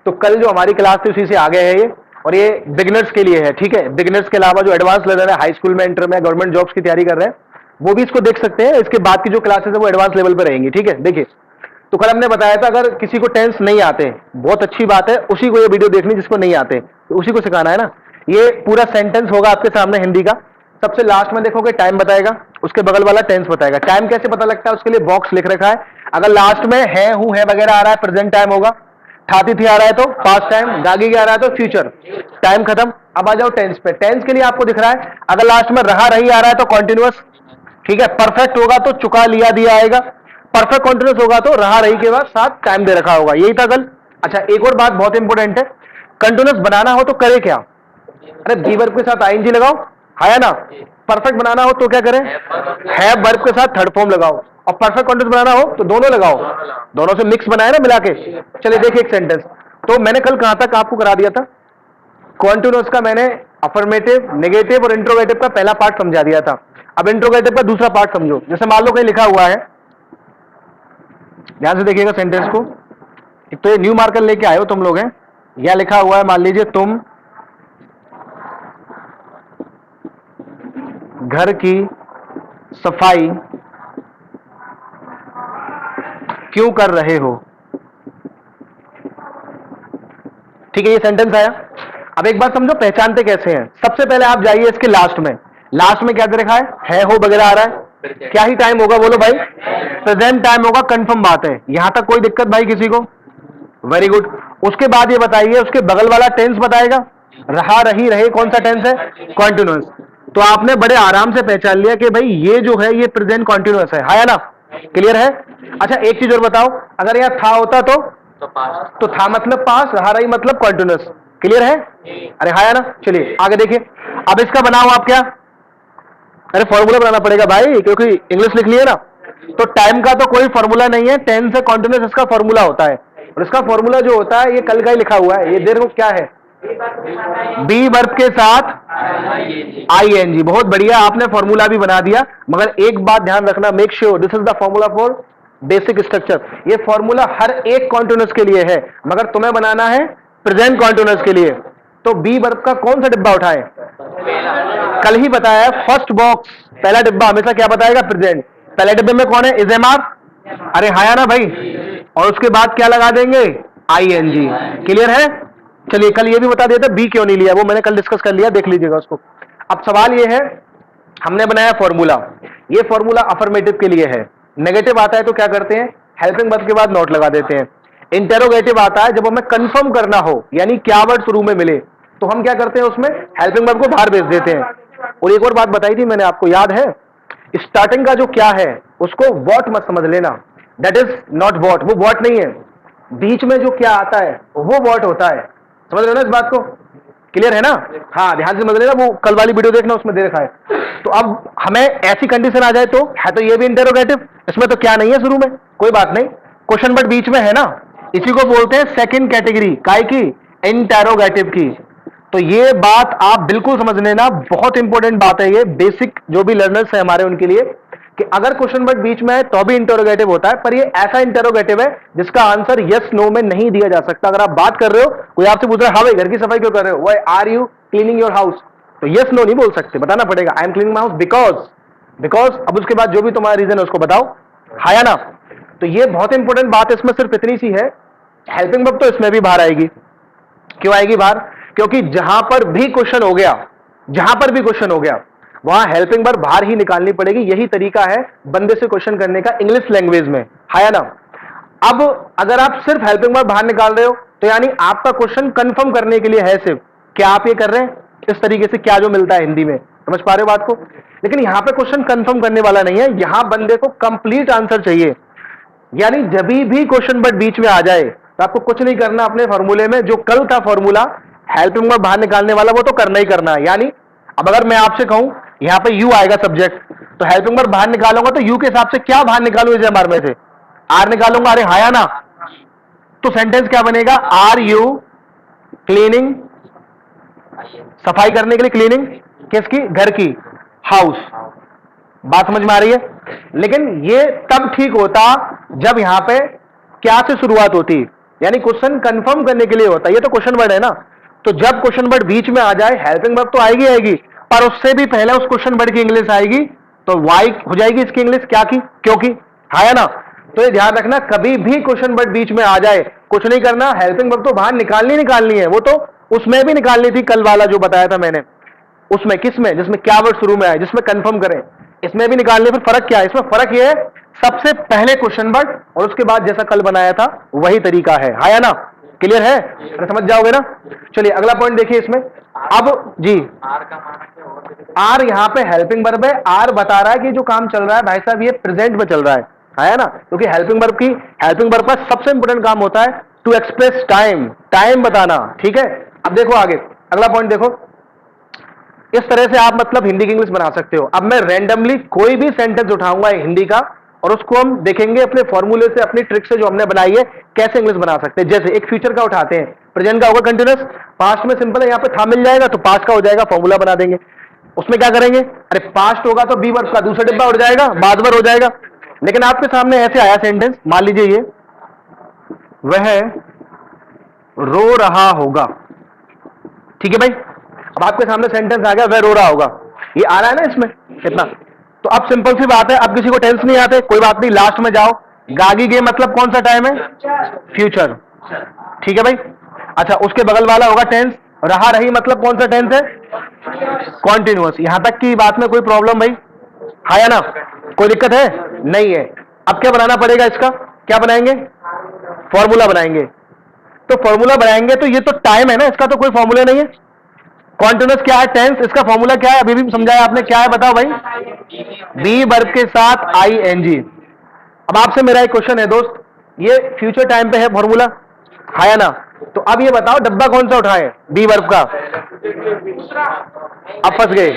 तो कल जो हमारी क्लास थी उसी से आगे है ये, और ये बिगिनर्स के लिए है, ठीक है। बिगिनर्स के अलावा जो एडवांस लर्नर है, हाई स्कूल में, इंटर में, गवर्नमेंट जॉब्स की तैयारी कर रहे हैं, वो भी इसको देख सकते हैं। इसके बाद की जो क्लासेस है वो एडवांस लेवल पर रहेंगी, ठीक है। देखिए, तो कल हमने बताया था अगर किसी को टेंस नहीं आते, बहुत अच्छी बात है, उसी को ये वीडियो देखनी, जिसको नहीं आते तो उसी को सिखाना है ना। ये पूरा सेंटेंस होगा आपके सामने हिंदी का, सबसे लास्ट में देखोगे टाइम बताएगा, उसके बगल वाला टेंस बताएगा। टाइम कैसे पता लगता है, उसके लिए बॉक्स लिख रखा है। अगर लास्ट में है, हूं, है वगैरह आ रहा है, प्रेजेंट टाइम होगा। थाती थी आ रहा है तो पास्ट टाइम, गागी की आ रहा है तो फ्यूचर टाइम खत्म। अब आ जाओ टेंस पे। टेंस के लिए आपको दिख रहा है, अगर लास्ट में रहा रही आ रहा है तो कॉन्टिन्यूअस, ठीक है। परफेक्ट होगा तो चुका लिया दिया आएगा, परफेक्ट कॉन्टिन्यूअस होगा तो रहा रही के बाद साथ टाइम दे रखा होगा। यही था कल। अच्छा, एक और बात बहुत इंपॉर्टेंट है, कंटिन्यूअस बनाना हो तो करे क्या? अरे बी वर्ब के साथ आईएनजी लगाओ, है ना। परफेक्ट बनाना हो तो क्या करें, है वर्ब के साथ थर्ड फॉर्म लगाओ, और परफेक्ट कॉन्टिन्यूअस बनाना हो तो दोनों लगाओ, दोनों से मिक्स बनाए ना, मिला के। चलिए देखिए एक सेंटेंस। तो मैंने कल कहां तक आपको करा दिया था, कॉन्टिन्यूअस का मैंने अफर्मेटिव, नेगेटिव और इंट्रोगेटिव का पहला पार्ट समझा दिया था। अब इंट्रोगेटिव का दूसरा पार्ट समझो। जैसे मान लो कहीं लिखा हुआ है, ध्यान से देखिएगा सेंटेंस को। एक तो ये न्यू मार्कर लेके आए हो तुम लोग हैं, या लिखा हुआ है, मान लीजिए तुम घर की सफाई क्यों कर रहे हो, ठीक है। ये सेंटेंस आया। अब एक बात समझो, पहचानते कैसे हैं। सबसे पहले आप जाइए इसके लास्ट में। लास्ट में क्या दे रखा है हो वगैरह आ रहा है, क्या ही टाइम होगा बोलो भाई, प्रेजेंट टाइम होगा, कंफर्म बात है। यहां तक कोई दिक्कत भाई किसी को? Very good. उसके बाद ये बताइए, उसके बगल वाला टेंस बताएगा, रहा रही रहे, कौन सा टेंस है, कॉन्टिन्यूअस। तो आपने बड़े आराम से पहचान लिया कि भाई ये जो है ये प्रेजेंट कॉन्टिन्यूअस है ना। क्लियर है? अच्छा एक चीज और बताओ, अगर यहां था होता तो था मतलब पास, रहा रही मतलब कॉन्टिन्यूअस। क्लियर है? अरे हाँ या ना। चलिए आगे देखिए। अब इसका बनाओ आप क्या, अरे फॉर्मूला बनाना पड़ेगा भाई, क्योंकि इंग्लिश लिख लिए ना। तो टाइम का तो कोई फॉर्मूला नहीं है, टेंस से कॉन्टिन्यूअस इसका फॉर्मूला होता है। और इसका फॉर्मूला जो होता है ये कल का ही लिखा हुआ है। ये देखो क्या है, बी वर्ब के साथ आईएनजी। बहुत बढ़िया, आपने फॉर्मूला भी बना दिया। मगर एक बात ध्यान रखना, make sure this is the formula for basic structure. ये फॉर्मूला हर एक कॉन्टिन्यूअस के लिए है, मगर तुम्हें बनाना है प्रेजेंट कॉन्टिन्यूअस के लिए। तो बी वर्ब का कौन सा डिब्बा उठाए, कल ही बताया, फर्स्ट बॉक्स, पहला डिब्बा हमेशा क्या बताएगा, प्रेजेंट। पहले डिब्बे में कौन है, इज एम आर, अरे हाया ना भाई। और उसके बाद क्या लगा देंगे, आईएनजी। क्लियर है? चलिए कल ये भी बता दिया था बी क्यों नहीं लिया, वो मैंने कल डिस्कस कर लिया, देख लीजिएगा उसको। अब सवाल ये है, हमने बनाया फॉर्मूला, ये फॉर्मूला अफर्मेटिव के लिए है। नेगेटिव आता है तो क्या करते हैं, हेल्पिंग वर्ब के बाद नॉट लगा देते हैं। इंटेरोगेटिव आता है जब हमें कंफर्म करना हो, यानी क्या वर्ड शुरू में मिले, तो हम क्या करते हैं, उसमें हेल्पिंग वर्ब को बाहर भेज देते हैं। और एक और बात बताई थी मैंने आपको, याद है, स्टार्टिंग का जो क्या है उसको वॉट मत समझ लेना, दैट इज नॉट वॉट, वो वॉट नहीं है। बीच में जो क्या आता है वो वॉट होता है, समझ रहे हो ना इस बात को? क्लियर है ना? हाँ ध्यान से समझ लेना, वो कल वाली वीडियो देखना, उसमें दे रखा है। तो अब हमें ऐसी कंडीशन आ जाए तो है, तो ये भी इंटेरोगेटिव, इसमें तो क्या नहीं है शुरू में, कोई बात नहीं, क्वेश्चन बट बीच में है ना, इसी को बोलते हैं सेकंड कैटेगरी, काय की, इंटेरोगेटिव की। तो ये बात आप बिल्कुल समझ लेना, बहुत इंपॉर्टेंट बात है ये, बेसिक जो भी लर्नर्स है हमारे उनके लिए, कि अगर क्वेश्चन वर्ड बीच में है तो भी इंटेरोगेटिव होता है, पर ये ऐसा इंटेरोगेटिव है जिसका आंसर यस नो में नहीं दिया जा सकता। अगर आप बात कर रहे हो, कोई आपसे पूछ रहा है हाँ भाई घर की सफाई क्यों कर रहे हो, why are you cleaning your house, तो यस नो नहीं बोल सकते, बताना पड़ेगा I am cleaning my house because. अब उसके बाद जो भी तुम्हारा रीजन है उसको बताओ, हाँ या ना। तो ये बहुत इंपॉर्टेंट बात है, इसमें सिर्फ इतनी सी है, हेल्पिंग वर्ब तो इसमें भी बाहर आएगी। क्यों आएगी बाहर? क्योंकि जहां पर भी क्वेश्चन हो गया, जहां पर भी क्वेश्चन हो गया वहां हेल्पिंग वर्ब बाहर ही निकालनी पड़ेगी। यही तरीका है बंदे से क्वेश्चन करने का इंग्लिश लैंग्वेज में, है ना। अब अगर आप सिर्फ हेल्पिंग वर्ब बाहर निकाल रहे हो तो यानी आपका क्वेश्चन कंफर्म करने के लिए है सिर्फ, क्या आप ये कर रहे हैं इस तरीके से, क्या जो मिलता है हिंदी में, समझ पा रहे हो बात को? लेकिन यहां पे क्वेश्चन कंफर्म करने वाला नहीं है, यहां बंदे को कंप्लीट आंसर चाहिए। यानी जब भी क्वेश्चन बट बीच में आ जाए तो आपको कुछ नहीं करना, अपने फॉर्मूले में जो कल था फॉर्मूला हेल्पिंग वर्ब बाहर निकालने वाला, वो तो करना ही करना है। यानी अब अगर मैं आपसे कहूं यहां पे यू आएगा सब्जेक्ट, तो हेल्पिंग वर्ब बाहर निकालूंगा तो यू के हिसाब से क्या बाहर निकालू, इस एमआर में से आर निकालूंगा, अरे हाया ना। तो सेंटेंस क्या बनेगा, आर यू क्लीनिंग, सफाई करने के लिए क्लीनिंग किसकी, घर की, हाउस। बात समझ में आ रही है? लेकिन ये तब ठीक होता जब यहां पे क्या से शुरुआत होती, यानी क्वेश्चन कंफर्म करने के लिए होता है, ये तो क्वेश्चन वर्ड है ना। तो जब क्वेश्चन वर्ड बीच में आ जाए हेल्पिंग वर्ब तो आएगी आएगी, पर उससे भी पहले उस क्वेश्चन वर्ड की इंग्लिश आएगी, तो वाई हो जाएगी इसकी इंग्लिश क्या की, क्योंकि, है ना। तो ये ध्यान रखना, कभी भी क्वेश्चन वर्ड बीच में आ जाए कुछ नहीं करना, हेल्पिंग वर्ब तो बाहर निकालनी है, वो तो उसमें भी निकालनी थी, कल वाला जो बताया था मैंने, उसमें किसमें, जिसमें क्या वर्ड शुरू में आए, जिसमें कंफर्म करें, इसमें भी निकालने। फिर फर्क क्या है इसमें, फर्क ये है सबसे पहले क्वेश्चन वर्ड और उसके बाद जैसा कल बनाया था वही तरीका है, आया ना, क्लियर है, अरे समझ जाओगे ना। चलिए अगला पॉइंट देखिए इसमें। अब जी आर यहाँ पे हेल्पिंग वर्ब है, आर बता रहा है कि जो काम चल रहा है भाई साहब ये प्रेजेंट में चल रहा है ना, क्योंकि हेल्पिंग वर्ब का सबसे इंपोर्टेंट काम होता है टू एक्सप्रेस टाइम, टाइम बताना, ठीक है। अब देखो आगे अगला पॉइंट देखो, इस तरह से आप मतलब हिंदी की इंग्लिश बना सकते हो। अब मैं रैंडमली कोई भी सेंटेंस उठाऊंगा हिंदी का और उसको हम देखेंगे अपने फॉर्मूले से, अपनी ट्रिक से जो हमने बनाई है कैसे इंग्लिश बना सकते हैं। जैसे एक फ्यूचर का उठाते हैं, प्रेजेंट का होगा कंटिन्यूअस, पास्ट में सिंपल है, यहाँ पे था मिल जाएगा तो पास्ट का हो जाएगा, फॉर्मूला बना देंगे। उसमें क्या करेंगे, अरे पास्ट होगा तो बी वर्ब का दूसरा डिब्बा उड़ जाएगा, बाद वर्ब हो जाएगा। लेकिन आपके सामने ऐसे आया सेंटेंस, मान लीजिए ये वह रो रहा होगा, ठीक है भाई। अब आपके सामने सेंटेंस आ गया वह रो रहा होगा, ये आ रहा है ना इसमें कितना। तो अब सिंपल सी बात है, अब किसी को टेंस नहीं आते कोई बात नहीं, लास्ट में जाओ, गागी गे मतलब कौन सा टाइम है, फ्यूचर, ठीक है भाई। अच्छा उसके बगल वाला होगा टेंस, रहा रही मतलब कौन सा टेंस है, कॉन्टिन्यूअस। यहां तक की बात में कोई प्रॉब्लम भाई, हाँ या ना, कोई दिक्कत है नहीं है। अब क्या बनाना पड़ेगा इसका, क्या बनाएंगे, फॉर्मूला बनाएंगे। तो फॉर्मूला बनाएंगे तो ये तो टाइम है ना, इसका तो कोई फॉर्मूला नहीं है। कॉन्टिन्यूअस क्या है, टेंस, इसका फॉर्मूला क्या है, अभी भी समझाया आपने, क्या है बताओ भाई, बी वर्ब के साथ आईएनजी। अब आपसे मेरा एक क्वेश्चन है दोस्त, ये फ्यूचर टाइम पे है फॉर्मूला, है या ना। तो अब ये बताओ डब्बा कौन सा उठाए, बी वर्ब का, अब फंस गए,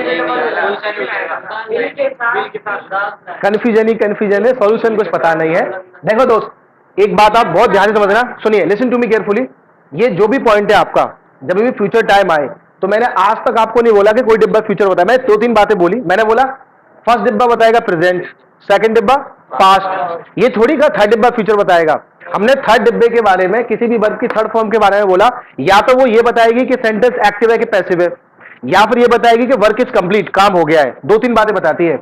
कंफ्यूजन है, सॉल्यूशन कुछ पता नहीं है। देखो दोस्त एक बात आप बहुत ध्यान से समझना, सुनिए, लिसन टू मी केयरफुली। ये जो भी पॉइंट है आपका, जब भी फ्यूचर टाइम आए, तो मैंने आज तक आपको नहीं बोला कि कोई डिब्बा फ्यूचर होता है, मैं दो तीन बातें बोली। मैंने बोला फर्स्ट डिब्बा बताएगा प्रेजेंट, सेकंड डिब्बा पास्ट, ये थोड़ी का थर्ड डिब्बा फ्यूचर बताएगा। हमने थर्ड डिब्बे के बारे में, किसी भी वर्ब की थर्ड फॉर्म के बारे में बोला, या तो वो ये बताएगी कि सेंटेंस एक्टिव है कि पैसिव है, या फिर ये बताएगी कि वर्क इज कंप्लीट, काम हो गया है, दो तीन बातें बताती है।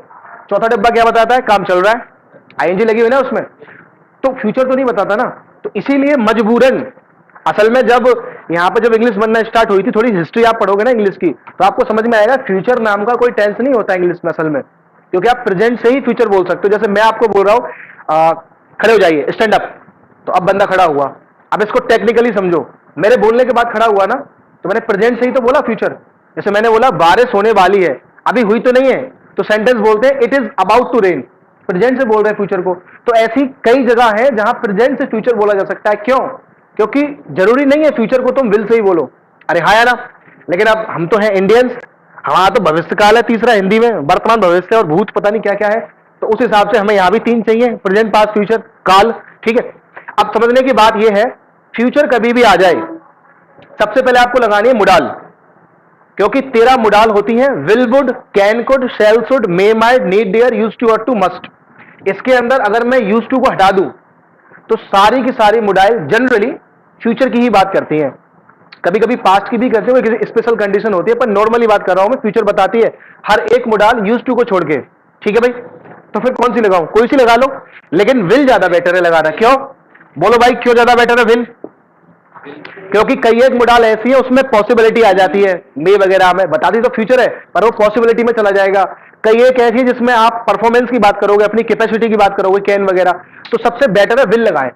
चौथा डिब्बा क्या बताता है, काम चल रहा है, आईएनजी लगी हुई ना उसमें, तो फ्यूचर तो नहीं बताता ना। तो इसीलिए मजबूरन, असल में जब यहां पर जब इंग्लिश बनना स्टार्ट हुई थी, थोड़ी हिस्ट्री आप पढ़ोगे ना इंग्लिश की, तो आपको समझ में आएगा फ्यूचर नाम का कोई टेंस नहीं होता इंग्लिश में असल में, क्योंकि आप प्रेजेंट से ही फ्यूचर बोल सकते हो। जैसे मैं आपको बोल रहा हूं खड़े हो जाइए, स्टैंड अप, तो अब बंदा खड़ा हुआ, अब इसको टेक्निकली समझो, मेरे बोलने के बाद खड़ा हुआ ना, तो मैंने प्रेजेंट से ही तो बोला फ्यूचर। जैसे मैंने बोला बारिश होने वाली है, अभी हुई तो नहीं है, तो सेंटेंस बोलते हैं it is about to rain, present से बोल रहे हैं फ्यूचर को। तो ऐसी कई जगह है जहां प्रेजेंट से फ्यूचर बोला जा सकता है, क्यों, क्योंकि जरूरी नहीं है फ्यूचर को तुम विल से ही बोलो, अरे हाँ या ना। लेकिन अब हम तो हैं इंडियंस, हमारा तो भविष्य काल है तीसरा हिंदी में, वर्तमान, भविष्य और भूत, पता नहीं क्या क्या है, तो उस हिसाब से हमें यहां भी तीन चाहिए, प्रेजेंट, पास्ट, फ्यूचर, काल, ठीक है। अब समझने की बात यह है, फ्यूचर कभी भी आ जाए सबसे पहले आपको लगानी है मुडाल, क्योंकि 13 मुडाल होती हैं, will, would, can, could, shall, should, may, might, need, dare, used to, ought to, must. इसके अंदर अगर मैं यूज्ड टू को हटा दूं तो सारी की सारी मुडाइल जनरली फ्यूचर की ही बात करती हैं, कभी कभी पास्ट की भी करते हैं, किसी स्पेशल कंडीशन होती है, पर नॉर्मली बात कर रहा हूं मैं, फ्यूचर बताती है हर एक मुडाल यूज्ड टू को छोड़ के, ठीक है भाई। तो फिर कौन सी लगाऊं, कोई सी लगा लो, लेकिन विल ज्यादा बेटर है लगाना। क्यों, बोलो भाई क्यों ज्यादा बेटर है विल, क्योंकि कई एक मुडाल ऐसी है उसमें पॉसिबिलिटी आ जाती है, मे वगैरह में बता दी तो फ्यूचर है, पर वो पॉसिबिलिटी में चला जाएगा। कई एक ऐसी है जिसमें आप परफॉर्मेंस की बात करोगे, अपनी कैपेसिटी की बात करोगे, कैन वगैरह, तो सबसे बेटर है विल लगाएं।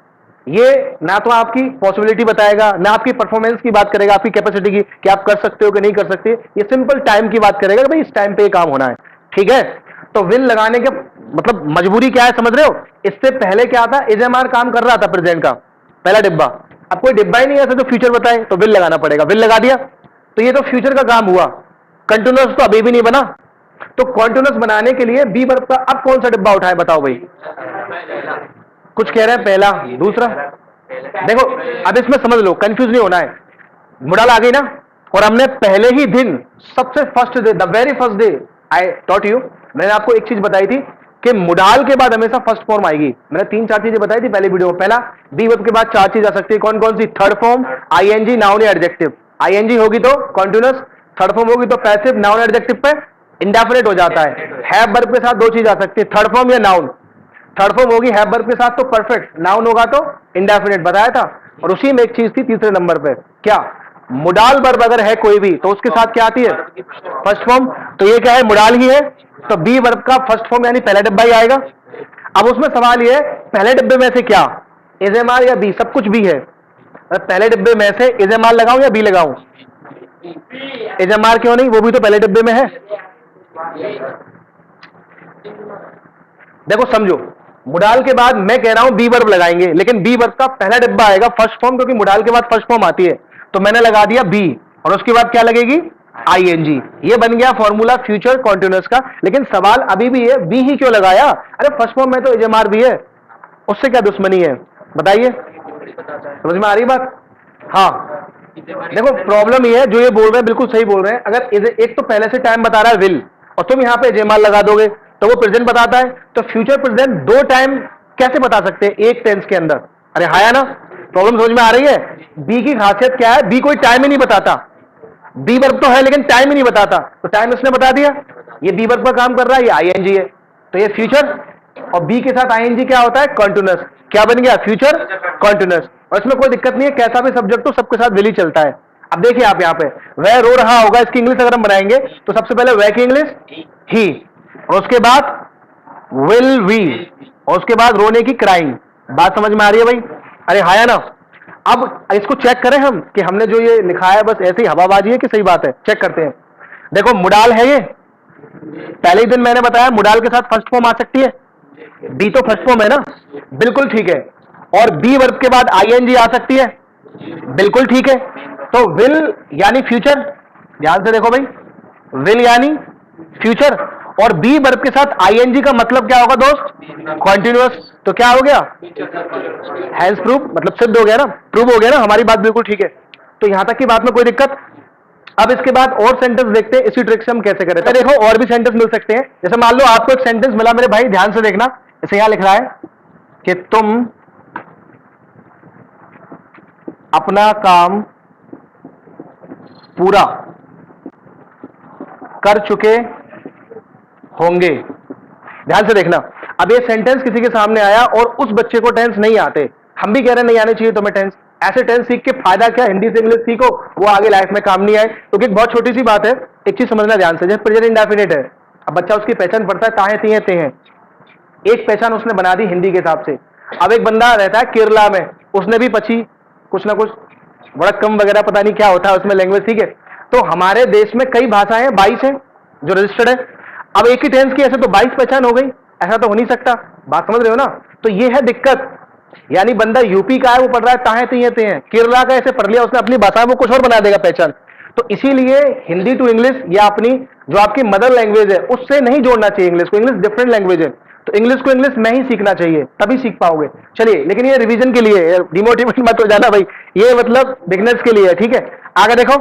ये ना तो आपकी पॉसिबिलिटी बताएगा, ना आपकी परफॉर्मेंस की बात करेगा, आपकी कैपेसिटी की कि आप कर सकते हो कि नहीं कर सकते, ये सिंपल टाइम की बात करेगा कि भाई इस टाइम पे काम होना है, ठीक है। तो विल लगाने के मतलब मजबूरी क्या है समझ रहे हो। इससे पहले क्या था, इजएमआर काम कर रहा था प्रेजेंट का पहला डिब्बा, अब कोई डिब्बा ही नहीं है ऐसा तो फ्यूचर बताए, तो विल लगाना पड़ेगा, विल लगा दिया तो ये तो फ्यूचर का काम हुआ। कंटिन्यूअस तो अभी भी नहीं बना, तो कंटिन्यूअस बनाने के लिए बी वर्ब का अब कौन सा डिब्बा उठाए बताओ भाई, कुछ कह रहे हैं पहला, दूसरा, देखो अब इसमें समझ लो, कंफ्यूज नहीं होना है। मुडाल आ गई ना, और हमने पहले ही दिन सबसे first day, the very first day I taught you, मैंने आपको एक चीज बताई थी कि मोडाल के बाद हमेशा फर्स्ट फॉर्म आएगी। मैंने 3-4 चीजें बताई थी पहले वीडियो में। पहला, बी वर्ब के बाद 4 चीज आ सकती है। कौन कौन सी? थर्ड फॉर्म, आईएनजी, नाउन या एडजेक्टिव। आईएनजी होगी तो कॉन्टिन्यूअस, थर्ड फॉर्म होगी तो पैसिव, नाउन एडजेक्टिव पे इंडेफिनिट हो जाता है। हैव वर्ब के साथ 2 चीज आ सकती है, थर्ड फॉर्म या नाउन। थर्ड फॉर्म होगी हैव वर्ब के साथ तो परफेक्ट, नाउन होगा तो इंडेफिनिट, बताया था। और उसी में एक चीज थी तीसरे नंबर पे, क्या? मोडाल वर्ब अगर है कोई भी तो उसके साथ क्या आती है? First form. तो ये क्या है? मोडाल ही है, तो बी वर्ब का फर्स्ट फॉर्म यानी पहला डिब्बा ही आएगा। अब उसमें सवाल ये है, पहले डिब्बे में से क्या, इज एम आर या बी? सब कुछ बी है। पहले डिब्बे में से इज एम आर लगाऊं या बी लगाऊं? इज एम आर क्यों नहीं? वो भी तो पहले डिब्बे में है। देखो समझो, मोडाल के बाद मैं कह रहा हूं बी वर्ब लगाएंगे, लेकिन बी वर्ब का पहला डिब्बा आएगा फर्स्ट फॉर्म, क्योंकि मोडाल के बाद फर्स्ट फॉर्म आती है। तो मैंने लगा दिया बी, और उसके बाद क्या लगेगी? आईएनजी। ये बन गया फॉर्मूला फ्यूचर कॉन्टिन्यूअस का। लेकिन सवाल अभी भी है, बी ही क्यों लगाया? अरे फर्स्ट फॉर्म में तो एजएमआर भी है, उससे क्या दुश्मनी है? बताइए, समझ में आ रही बात? हाँ, देखो प्रॉब्लम ये है, जो ये बोल रहे हैं बिल्कुल सही बोल रहे हैं। अगर एक तो पहले से टाइम बता रहा है विल, और तुम यहां पे एजएमआर लगा दोगे तो वो प्रेजेंट बताता है, तो फ्यूचर प्रेजेंट 2 टाइम कैसे बता सकते हैं एक टेंस के अंदर? अरे हाँ या ना? प्रॉब्लम समझ में आ रही है? बी की खासियत क्या है? बी कोई टाइम ही नहीं बताता। बी वर्ब तो है लेकिन टाइम ही नहीं बताता, तो टाइम इसने बता दिया। ये बी वर्ब पर काम कर रहा है, ये आईएनजी है, तो ये फ्यूचर। और बी के साथ आईएनजी क्या होता है? कॉन्टिन्यूअस। क्या बन गया? Future continuous. और इसमें कोई दिक्कत नहीं है, कैसा भी सब्जेक्ट हो सबके साथ विल ही चलता है। अब देखिए आप यहाँ पे, वह रो रहा होगा, इसकी इंग्लिश अगर हम बनाएंगे तो सबसे पहले वह की इंग्लिश ही, और उसके बाद विल वी, और उसके बाद रोने की क्राइंग। बात समझ में आ रही है भाई? अरे हाँ या ना? अब इसको चेक करें हम कि हमने जो ये लिखा है बस ऐसे ही हवाबाजी है कि सही बात है। चेक करते हैं। देखो मुडाल है ये, पहले ही दिन मैंने बताया मुडाल के साथ फर्स्ट फॉर्म आ सकती है। बी तो फर्स्ट फॉर्म है ना, बिल्कुल ठीक है। और बी वर्ब के बाद आईएनजी आ सकती है, बिल्कुल ठीक है। तो विल यानी फ्यूचर, ध्यान से देखो भाई, विल यानी फ्यूचर, और बी वर्ब के साथ आईएनजी का मतलब क्या होगा दोस्त? कॉन्टिन्यूअस। तो क्या हो गया? हैंस प्रूफ, मतलब सिद्ध हो गया ना, प्रूव हो गया ना, हमारी बात बिल्कुल ठीक है। तो यहां तक की बात में कोई दिक्कत? अब इसके बाद और सेंटेंस देखते हैं, इसी ट्रिक से हम कैसे करें। तो देखो और भी सेंटेंस मिल सकते हैं। जैसे मान लो आपको एक सेंटेंस मिला मेरे भाई, ध्यान से देखना, इसे यहां लिख रहा है कि तुम अपना काम पूरा कर चुके होंगे। ध्यान से देखना, अब ये सेंटेंस किसी के सामने आया और उस बच्चे को टेंस नहीं आते, हम भी कह रहे हैं नहीं आने चाहिए तुम्हें टेंस। ऐसे टेंस सीख के फायदा क्या? हिंदी से इंग्लिश सीखो, वो आगे लाइफ में काम नहीं आए। क्योंकि एक बहुत छोटी सी बात है, एक चीज समझना ध्यान से, जैसे प्रेजेंट इंडेफिनिट है, अब बच्चा उसकी पहचान पड़ता है ताहे तिहे ते हैं, एक पहचान उसने बना दी हिंदी के हिसाब से। अब एक बंदा रहता है केरला में, उसने भी पची कुछ ना कुछ वड़क्कम वगैरह पता नहीं क्या होता है उसमें लैंग्वेज, ठीक है। तो हमारे देश में कई भाषाएं हैं, 22 हैं जो रजिस्टर्ड है। अब एक ही टेंस की ऐसे तो 22 पहचान हो गई, ऐसा तो हो नहीं सकता। बात समझ रहे हो ना? तो ये है दिक्कत। यानी बंदा यूपी का है, वो पढ़ रहा है ताहे तिहे हैं, केरला का ऐसे पढ़ लिया उसने अपनी भाषा, वो कुछ और बना देगा पहचान। तो इसीलिए हिंदी टू इंग्लिश या अपनी जो आपकी मदर लैंग्वेज है उससे नहीं जोड़ना चाहिए इंग्लिश को। इंग्लिश डिफरेंट लैंग्वेज है, तो इंग्लिश को इंग्लिश में ही सीखना चाहिए, तभी सीख पाओगे। चलिए, लेकिन ये रिवीजन के लिए, डिमोटिवेट मत हो जाना भाई, ये मतलब बिगनर्स के लिए है, ठीक है। आगे देखो,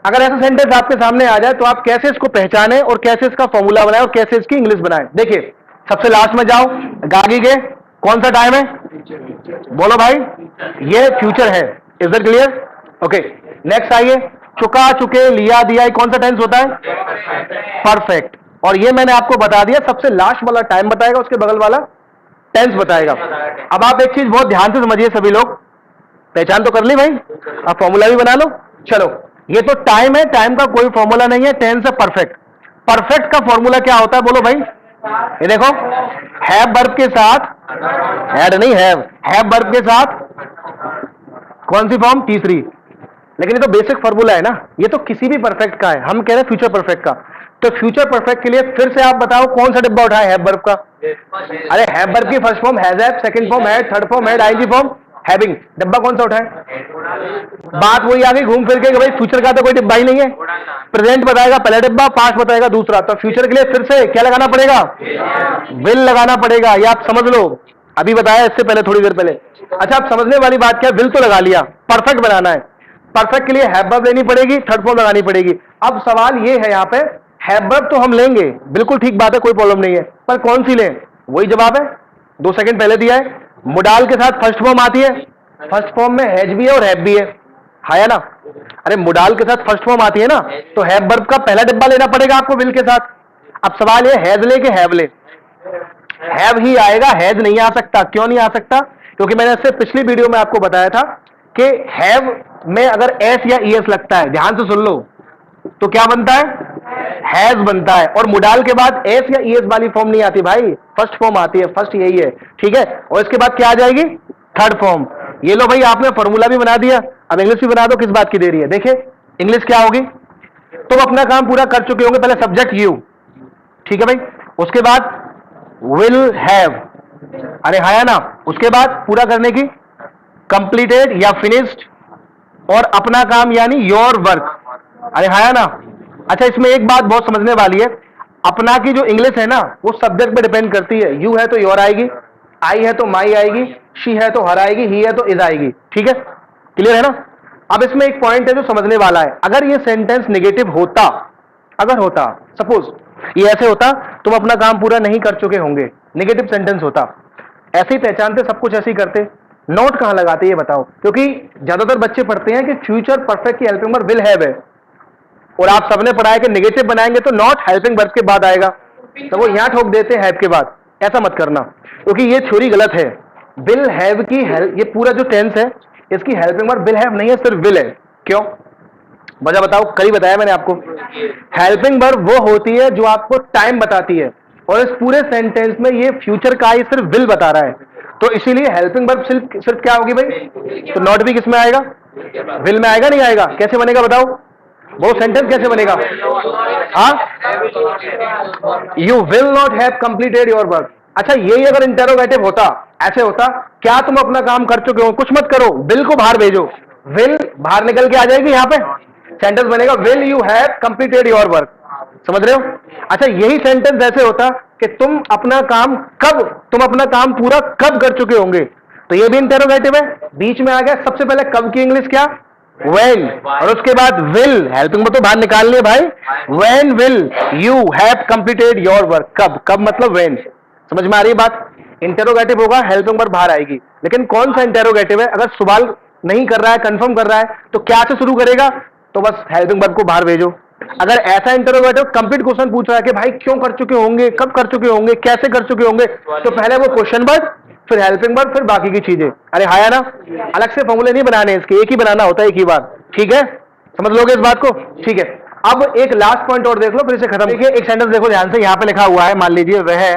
अगर ऐसा सेंटेंस आपके सामने आ जाए तो आप कैसे इसको पहचानें और कैसे इसका फॉर्मूला बनाएं और कैसे इसकी इंग्लिश बनाएं। देखिए, सबसे लास्ट में जाओ, गागी के कौन सा टाइम है? बोलो भाई, ये फ्यूचर है। Is that clear? Okay, next आइए, चुका चुके लिया दिया, कौन सा टेंस होता है? परफेक्ट। और ये मैंने आपको बता दिया, सबसे लास्ट वाला टाइम बताएगा, उसके बगल वाला टेंस बताएगा। अब आप एक चीज बहुत ध्यान से समझिए, सभी लोग पहचान तो कर ली भाई, आप फॉर्मूला भी बना लो। चलो, ये तो टाइम है, टाइम का कोई फॉर्मूला नहीं है, टेंस है परफेक्ट। परफेक्ट का फॉर्मूला क्या होता है बोलो भाई? ये देखो, हैव वर्ब के साथ, हैड नहीं हैव वर्ब के साथ कौन सी फॉर्म? तीसरी। लेकिन ये तो बेसिक फॉर्मूला है ना, ये तो किसी भी परफेक्ट का है, हम कह रहे हैं फ्यूचर परफेक्ट का। तो फ्यूचर परफेक्ट के लिए फिर से आप बताओ कौन सा डिब्बा उठाए हैव वर्ब का? अरे हैव वर्ब की first form has have, second form had, third form had, ING form having. डिब्बा कौन सा उठाए? बात वही आ गई घूम फिर के कि भाई फ्यूचर का तो कोई डिब्बा ही नहीं है। प्रेजेंट बताएगा पहला डिब्बा, पास्ट बताएगा दूसरा। तो फ्यूचर के लिए फिर से क्या लगाना पड़ेगा? विल लगाना पड़ेगा, ये आप समझ लो। अभी बताया इससे पहले, थोड़ी देर पहले। अच्छा, आप समझने वाली बात क्या है, विल तो लगा लिया, परफेक्ट बनाना है। परफेक्ट के लिए हैव वर्ब लेनी पड़ेगी, थर्ड फॉर्म लगानी पड़ेगी। अब सवाल ये है यहाँ पे, हैव वर्ब तो हम लेंगे, बिल्कुल ठीक बात है, कोई प्रॉब्लम नहीं है, पर कौन सी लें? वही जवाब है 2 सेकंड पहले दिया है। मोडाल के साथ फर्स्ट फॉर्म आती है, फर्स्ट फॉर्म में हैज भी है और हैव भी है या ना? अरे मोडाल के साथ फर्स्ट फॉर्म आती है ना, तो हैव वर्ब का पहला डिब्बा लेना पड़ेगा आपको विल के साथ। अब सवाल ये हैज ले के हैव ले? हैव ही आएगा, हैज नहीं आ सकता। क्यों नहीं आ सकता? क्योंकि मैंने इससे पिछली वीडियो में आपको बताया था कि हैव में अगर एस या ईएस लगता है, ध्यान से सुन लो, तो क्या बनता है? हैज बनता है। और मोडाल के बाद एस या ईएस वाली फॉर्म नहीं आती भाई, फर्स्ट फॉर्म आती है, फर्स्ट यही है, ठीक है। और इसके बाद क्या आ जाएगी? Third form. ये लो भाई, आपने फॉर्मूला भी बना दिया, अब इंग्लिश भी बना दो, किस बात की देरी है? देखिए इंग्लिश क्या होगी, तुम अपना काम पूरा कर चुके होंगे, पहले सब्जेक्ट यू, ठीक है भाई, उसके बाद विल हैव, अरे हाया ना, उसके बाद पूरा करने की कंप्लीटेड या फिनिश्ड, और अपना काम यानी योर वर्क, अरे हाया ना। अच्छा, इसमें एक बात बहुत समझने वाली है, अपना की जो इंग्लिश है ना वो सब्जेक्ट पे डिपेंड करती है। यू है तो योर आएगी, आई है तो माई आएगी, शी है तो हर आएगी, ही है तो इज आएगी, ठीक है, क्लियर है ना? अब इसमें एक पॉइंट है जो समझने वाला है, अगर ये सेंटेंस नेगेटिव होता, अगर होता सपोज ये ऐसे होता, तुम अपना काम पूरा नहीं कर चुके होंगे, नेगेटिव सेंटेंस होता, ऐसे ही पहचानते, सब कुछ ऐसे ही करते, नोट कहां लगाते ये बताओ? क्योंकि ज्यादातर बच्चे पढ़ते हैं कि फ्यूचर परफेक्ट की हेल्पिंग वर्ब विल हैव है, और आप सबने पढ़ा है कि नेगेटिव बनाएंगे तो नॉट हेल्पिंग वर्ब के बाद आएगा, तो वो यहां ठोक देते हैं हैव के बाद। ऐसा मत करना, क्योंकि ये थ्योरी गलत है। विल हैव की ये पूरा जो टेंस है इसकी हेल्पिंग वर्ब विल हैव नहीं है, सिर्फ विल है। क्यों? वजह बताओ, कल ही बताया मैंने आपको। हेल्पिंग वर्ब वो होती है जो आपको टाइम बताती है, और इस पूरे सेंटेंस में ये फ्यूचर का ही सिर्फ विल बता रहा है, तो इसीलिए हेल्पिंग वर्ब सिर्फ क्या होगी भाई? तो नॉट भी किस में आएगा? विल में आएगा, नहीं आएगा? कैसे बनेगा बताओ? वो सेंटेंस कैसे बनेगा? हाँ, you will not have completed your work. अच्छा, यही अगर इंटेरोगेटिव होता, ऐसे होता, क्या तुम अपना काम कर चुके हो? कुछ मत करो, विल को बाहर भेजो, विल बाहर निकल के आ जाएगी, यहाँ पे सेंटेंस बनेगा will you have completed your work. समझ रहे हो? अच्छा, यही सेंटेंस ऐसे होता कि तुम अपना काम कब, तुम अपना काम पूरा कब कर चुके होंगे, तो ये भी इंटेरोगेटिव है, बीच में आ गया। सबसे पहले कब की इंग्लिश क्या? when, और उसके बाद will, हेल्पिंग में तो बाहर निकालनी है भाई, when will you have completed your work, कब, कब मतलब when। समझ में आ रही है बात? इंटेरोगेटिव होगा, हेल्पिंग वर्ब बाहर आएगी, लेकिन कौन सा इंटेरोगेटिव है? अगर सवाल नहीं कर रहा है, कंफर्म कर रहा है, तो क्या से शुरू करेगा? तो बस हेल्पिंग वर्ब को बाहर भेजो। अगर ऐसा इंटेरोगेटिव कंप्लीट क्वेश्चन पूछ रहा है कि भाई क्यों कर चुके होंगे, कब कर चुके होंगे, कैसे कर चुके होंगे, तो पहले वो क्वेश्चन वर्ब, फिर हेल्पिंग वर्ब, फिर बाकी की चीजें। अरे हाया ना, अलग से फॉर्मूले नहीं बनाने इसके, एक ही बनाना होता है, एक ही बार, ठीक है? समझ लोगे इस बात को? ठीक है। अब एक लास्ट पॉइंट और देख लो, फिर इसे खत्म। देखिए एक सेंटेंस देखो ध्यान से, यहां पे लिखा हुआ है, मान लीजिए वह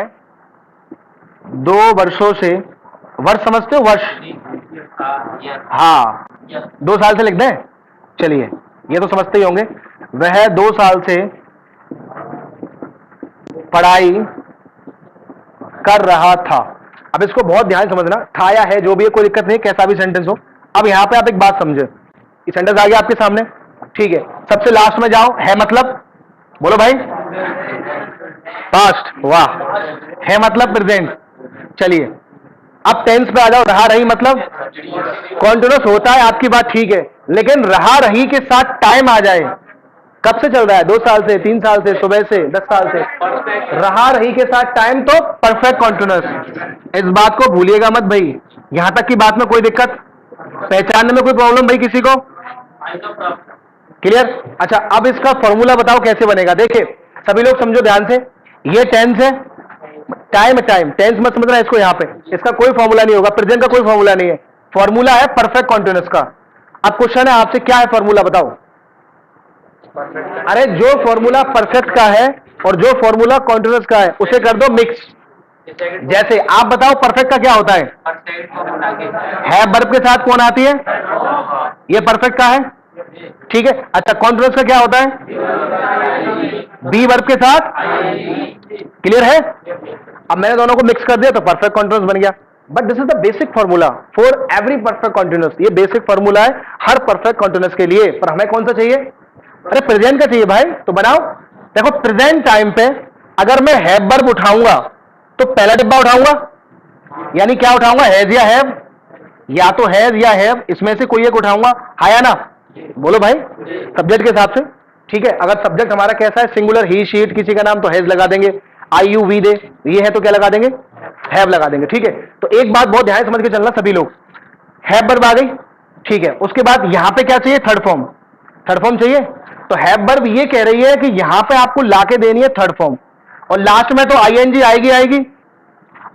2 वर्षों से, वर्ष समझते हो? वर्ष, हाँ, 2 साल से लिख दें, चलिए ये तो समझते ही होंगे। वह 2 साल से पढ़ाई कर रहा था। अब इसको बहुत ध्यान समझना, था या है जो भी है, कोई दिक्कत नहीं, कैसा भी सेंटेंस हो। अब यहां पे आप एक बात समझे, ये सेंटेंस आ गया आपके सामने, ठीक है। सबसे लास्ट में जाओ, है मतलब, बोलो भाई, पास्ट, वाह, है मतलब प्रेजेंट। चलिए अब टेंस पे आ जाओ, रहा रही मतलब कॉन्टिन्यूस होता है, आपकी बात ठीक है, लेकिन रहा रही के साथ टाइम आ जाए, कब से चल रहा है? 2 साल से, 3 साल से, सुबह से, 10 साल से, रहा रही के साथ टाइम तो परफेक्ट कॉन्टिन्यूस। इस बात को भूलिएगा मत भाई, यहां तक की बात में कोई दिक्कत, पहचानने में कोई प्रॉब्लम भाई किसी को? क्लियर? अच्छा, अब इसका फॉर्मूला बताओ कैसे बनेगा। देखिए सभी लोग समझो ध्यान से, ये टेंस है, टाइम टाइम, टेंस मत समझना इसको, यहां पे इसका कोई फॉर्मूला नहीं होगा, प्रेजेंट का कोई फॉर्मूला नहीं है, फॉर्मूला है परफेक्ट कॉन्टिन्यूस का। अब क्वेश्चन है आपसे, क्या है फॉर्मूला बताओ? अरे जो फॉर्मूला परफेक्ट का है और जो फॉर्मूला कॉन्टिन्यूस का है उसे कर दो मिक्स। जैसे आप बताओ परफेक्ट का क्या होता है? वर्ब के साथ कौन आती है? ये परफेक्ट का है, ठीक है। अच्छा, कॉन्टिन्यूस का क्या होता है? बी वर्ब के साथ, क्लियर है? अब मैंने दोनों को मिक्स कर दिया तो परफेक्ट कॉन्टिन्यूस बन गया। But this is the basic formula for every perfect continuous, ये बेसिक फॉर्मूला है हर परफेक्ट कॉन्टिन्यूस के लिए। पर हमें कौन सा चाहिए? अरे प्रेजेंट का चाहिए भाई, तो बनाओ। देखो प्रेजेंट टाइम पे अगर मैं हैव वर्ब उठाऊंगा तो पहला डिब्बा उठाऊंगा, यानी क्या उठाऊंगा? हैज या हैव, या तो हैज या हैव, इसमें से कोई एक उठाऊंगा, हाँ या ना? बोलो भाई, सब्जेक्ट के हिसाब से। ठीक है, अगर सब्जेक्ट हमारा कैसा है, सिंगुलर, ही शीट, किसी का नाम, तो हैज लगा देंगे, आई यू वी दे, ये है तो क्या लगा देंगे, हैव लगा देंगे। ठीक है, तो एक बात बहुत ध्यान समझ के चलना सभी लोग, हैव वर्ब आ गई। ठीक है, उसके बाद यहां पे क्या चाहिए, थर्ड फॉर्म, थर्ड फॉर्म चाहिए। तो हैव वर्ब ये कह रही है कि यहां पे आपको लाके देनी है थर्ड फॉर्म, और लास्ट में तो आईएनजी आएगी आएगी,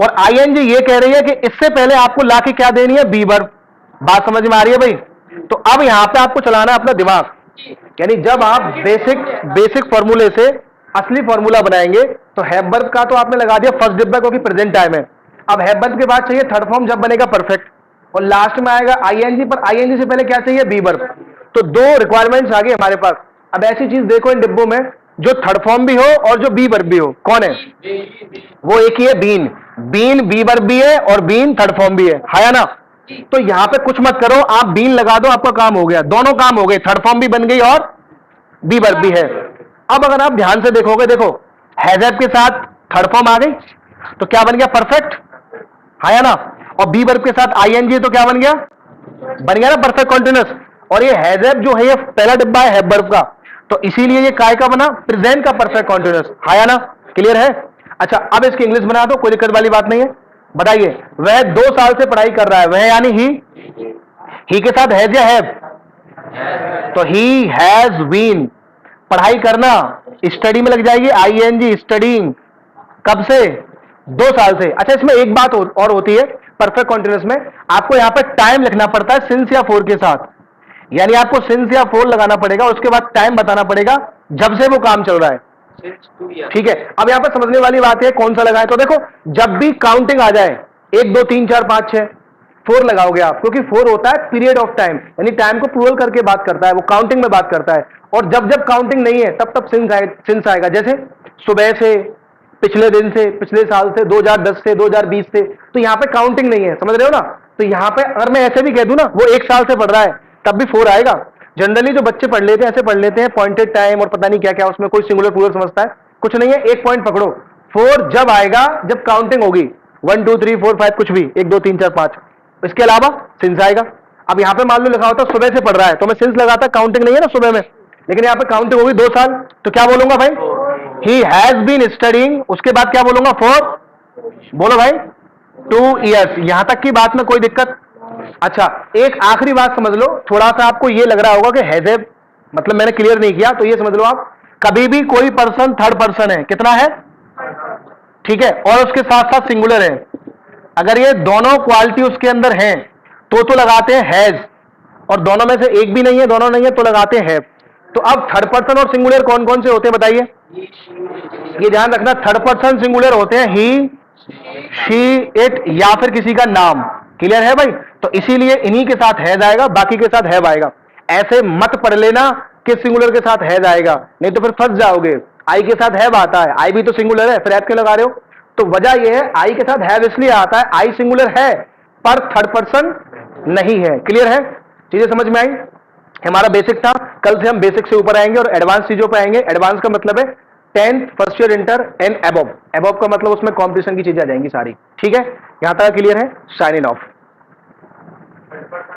और आईएनजी ये कह रही है कि इससे पहले आपको लाके क्या देनी है, बी वर्ब। बात समझ में आ रही है भाई? तो अब यहां पे आपको चलाना है अपना दिमाग, यानी जब आप बेसिक फॉर्मूले से असली फॉर्मूला बनाएंगे, तो हैव वर्ब का तो आपने लगा दिया फर्स्ट डिब्बा क्योंकि प्रेजेंट टाइम है। अब हैव वर्ब के बाद चाहिए थर्ड फॉर्म, जब बनेगा परफेक्ट, और लास्ट में आएगा आईएनजी, पर आईएनजी से पहले क्या चाहिए, बी वर्ब। तो दो रिक्वायरमेंट्स आ गई हमारे पास। अब ऐसी चीज देखो इन डिब्बों में जो थर्ड फॉर्म भी हो और जो बी वर्ब भी हो, कौन है, वो एक ही है, बीन। बीन बी वर्ब भी है और बीन थर्ड फॉर्म भी है ना? तो यहां पे कुछ मत करो, आप बीन लगा दो, आपका काम हो गया, दोनों काम हो गए, थर्ड फॉर्म भी बन गई और बी वर्ब भी है। अब अगर आप ध्यान से देखोगे, देखो हैज हैव के साथ थर्ड फॉर्म आ गई तो क्या बन गया, परफेक्ट, है ना? और बी वर्ब के साथ आईएनजी तो क्या बन गया ना, परफेक्ट कॉन्टिन्यूअस। और ये हैज हैव जो है ये पहला डिब्बा है हैव वर्ब का, तो इसीलिए ये काय का बना, प्रेजेंट का परफेक्ट कॉन्टिन्यूअस, है ना? क्लियर है? अच्छा, अब इसकी इंग्लिश बना दो, कोई दिक्कत वाली बात नहीं है। बताइए, वह 2 साल से पढ़ाई कर रहा है, वह यानी ही के साथ हैज या हैव, तो ही हैज बीन, पढ़ाई करना स्टडी में लग जाएगी आईएनजी, स्टडीइंग, कब से, 2 साल से। अच्छा, इसमें एक बात और होती है परफेक्ट कॉन्टिन्यूअस में, आपको यहां पर टाइम लिखना पड़ता है सिंस या फोर के साथ, यानी आपको सिंस या फोर लगाना पड़ेगा, उसके बाद टाइम बताना पड़ेगा जब से वो काम चल रहा है। ठीक है, अब यहां पर समझने वाली बात है कौन सा लगाए, तो देखो जब भी काउंटिंग आ जाए 1 2 3 4 5 6 4 लगाओगे आप, क्योंकि 4 होता है पीरियड ऑफ टाइम, यानी टाइम को प्लूरल करके बात करता है, वो काउंटिंग में बात करता है। और जब जब काउंटिंग नहीं है तब तब सिंस आएगा, जैसे सुबह से, पिछले दिन से, पिछले साल से, 2010 से, 2020 से, तो यहां पे काउंटिंग नहीं है, समझ रहे हो ना? तो यहां पे अगर मैं ऐसे भी कह दूं ना, वो 1 साल से पढ़ रहा है, तब भी 4 आएगा। जनरली जो बच्चे पढ़ लेते हैं ऐसे पढ़ लेते हैं, पॉइंटेड टाइम और पता नहीं क्या क्या, उसमें कोई सिंगुलर प्लूरल समझता है, कुछ नहीं है। एक पॉइंट पकड़ो, 4 जब आएगा जब काउंटिंग होगी, 1 2 3 4 5 कुछ भी, 1 2 3 4 5, इसके अलावा सिंस आएगा। अब यहां पे मान लो लिखा होता सुबह से पढ़ रहा है, तो मैं सिंस लगाता, काउंटिंग नहीं है ना सुबह में, लेकिन यहां पे काउंटिंग होगी 2 साल, तो क्या बोलूंगा भाई, ही हैज बीन स्टडीइंग, उसके बाद क्या बोलूंगा, 4, बोलो भाई, 2 ईयर्स। यहां तक की बात में कोई दिक्कत? अच्छा, एक आखिरी बात समझ लो, थोड़ा सा आपको ये लग रहा होगा कि हैज हैव मतलब मैंने क्लियर नहीं किया, तो ये समझ लो आप, कभी भी कोई पर्सन थर्ड पर्सन है, कितना है, ठीक है, और उसके साथ साथ सिंगुलर है, अगर ये दोनों क्वालिटी उसके अंदर हैं तो लगाते हैं हैज, और दोनों में से एक भी नहीं है, दोनों नहीं है, तो लगाते हैं हैव। तो अब थर्ड पर्सन और सिंगुलर कौन कौन से होते हैं बताइए, ये ध्यान रखना, थर्ड पर्सन सिंगुलर होते हैं ही, शी, इट, या फिर किसी का नाम। क्लियर है भाई? तो इसीलिए इन्हीं के साथ हैज आएगा, बाकी के साथ हैव आएगा। ऐसे मत पढ़ लेना कि सिंगुलर के साथ हैज आएगा, नहीं तो फिर फंस जाओगे। आई के साथ हैव आता है, आई भी तो सिंगुलर है, फिर हैव क्यों लगा रहे हो? तो वजह यह है, आई के साथ हैव इसलिए आता है, आई सिंगुलर है पर थर्ड पर्सन नहीं है। क्लियर है? चीजें समझ में आई? हमारा बेसिक था, कल से हम बेसिक से ऊपर आएंगे और एडवांस चीजों पे आएंगे। एडवांस का मतलब है 10th, first year, inter and above. Above का मतलब उसमें कॉम्पिटिशन की चीजें आ जाएंगी सारी। ठीक है, यहां तक क्लियर है? Signing of.